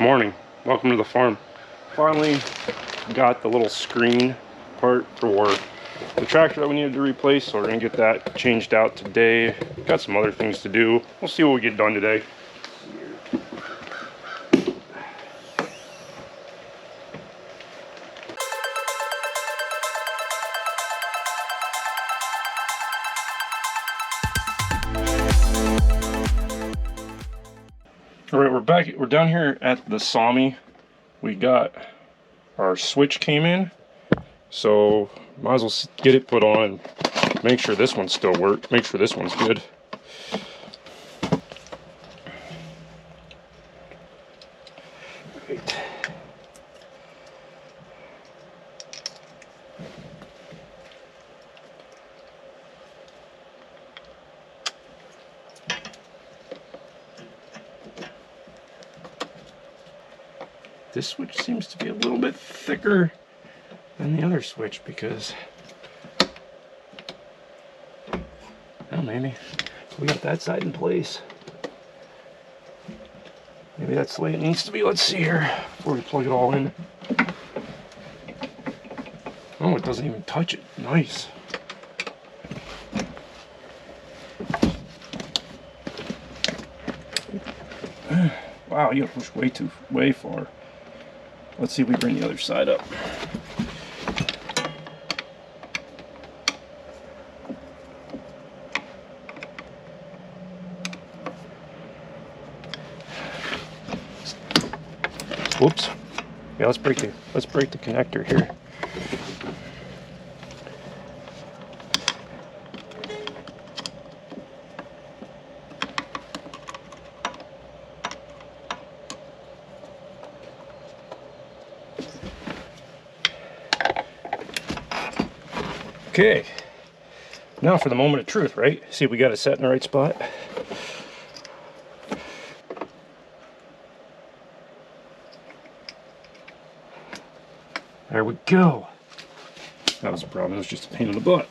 Morning, welcome to the farm. Finally got the little screen part for the tractor that we needed to replace, so we're gonna get that changed out today. Got some other things to do. We'll see what we get done today. All right, we're back. We're down here at the Sami. We got our switch came in, so might as well get it put on and make sure this one still works. Make sure this one's good. Right. This switch seems to be a little bit thicker than the other switch because, oh, maybe we got that side in place. Maybe that's the way it needs to be. Let's see here before we plug it all in. Oh, it doesn't even touch it. Nice. Wow, you gotta push way far. Let's see if we bring the other side up. Whoops. Yeah, let's break the connector here. Okay, now for the moment of truth, right? See if we got it set in the right spot. There we go. That was a problem, it was just a pain in the butt.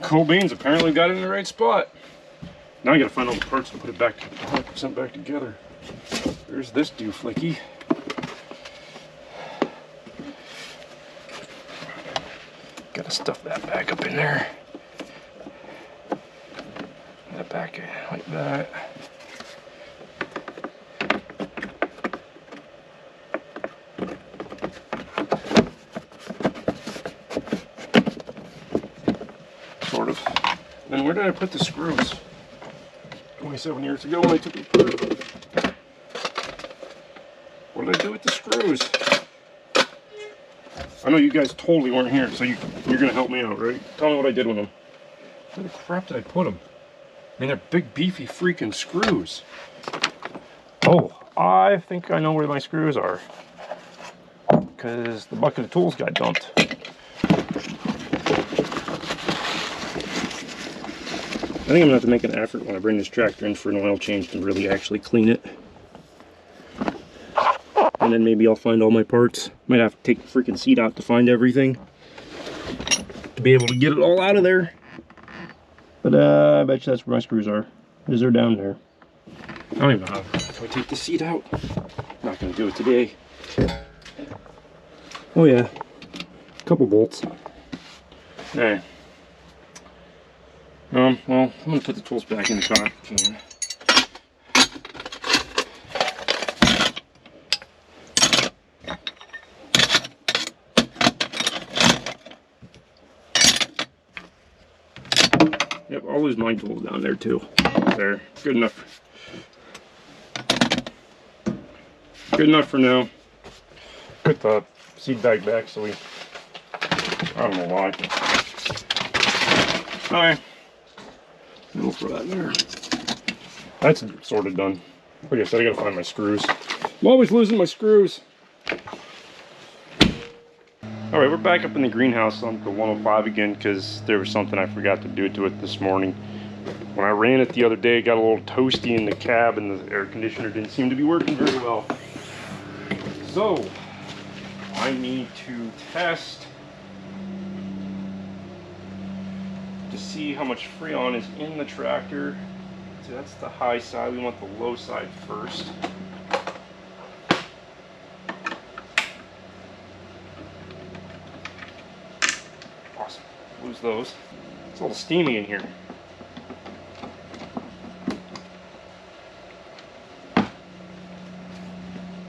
Cool beans, apparently got it in the right spot. Now I gotta find all the parts to put it back 100% back together. There's this dooflicky. Gotta stuff that back up in there. That back like that. Sort of. Then where did I put the screws? 27 years ago when I took it apart. What did I do with the screws? I know you guys totally weren't here, so you're gonna help me out, right? Tell me what I did with them. Where the crap did I put them? I mean, they're big, beefy, freaking screws. Oh, I think I know where my screws are. Because the bucket of tools got dumped. I think I'm gonna have to make an effort when I bring this tractor in for an oil change to really actually clean it. And then maybe I'll find all my parts. Might have to take the freaking seat out to find everything to be able to get it all out of there. But I bet you that's where my screws are. Because they're down there. I don't even know how to take the seat out. Not gonna do it today. Oh yeah, a couple bolts. Alright. Well, I'm gonna put the tools back in the car if I can. Yep, I'll lose my tools down there too. There, good enough. Good enough for now. Put the seat bag back so I don't know why. Alright. We'll throw that in there. That's sort of done. Like I said, I gotta find my screws. I'm always losing my screws. Alright, we're back up in the greenhouse on the 105 again because there was something I forgot to do to it this morning. When I ran it the other day, it got a little toasty in the cab and the air conditioner didn't seem to be working very well. So, I need to test to see how much Freon is in the tractor. So that's the high side. We want the low side first. Awesome. Lose those. It's a little steamy in here.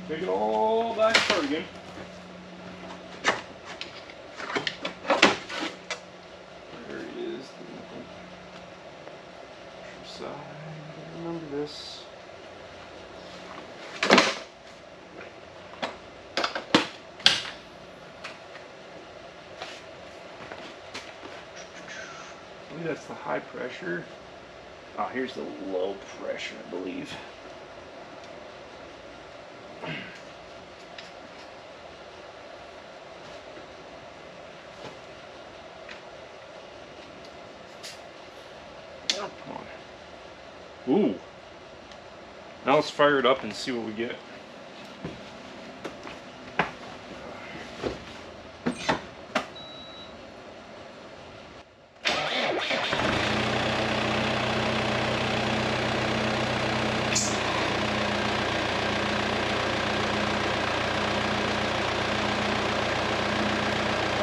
Take it all back apart again. There it is. Side. Remember this. I believe that's the high pressure. Ah, here's the low pressure, I believe. Oh, come on. Ooh. Now let's fire it up and see what we get.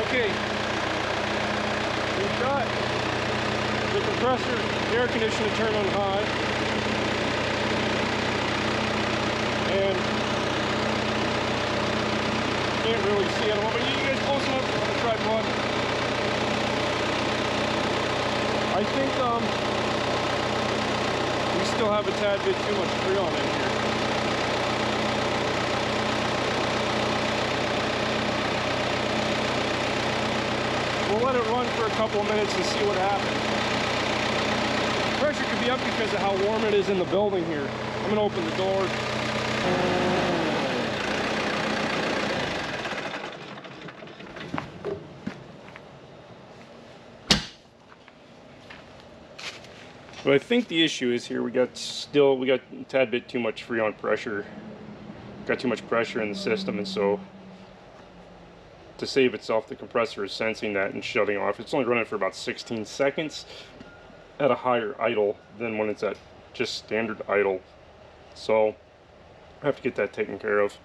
Okay, we've got the compressor, the air conditioner turned on high, and can't really see it. But you guys close enough on the tripod. I think we still have a tad bit too much Freon in here. We'll let it run for a couple of minutes and see what happens. Pressure could be up because of how warm it is in the building here. I'm going to open the door. But I think the issue is here we got a tad bit too much Freon pressure. Got too much pressure in the system, and so to save itself, the compressor is sensing that and shutting off. It's only running for about 16 seconds at a higher idle than when it's at just standard idle. So I have to get that taken care of.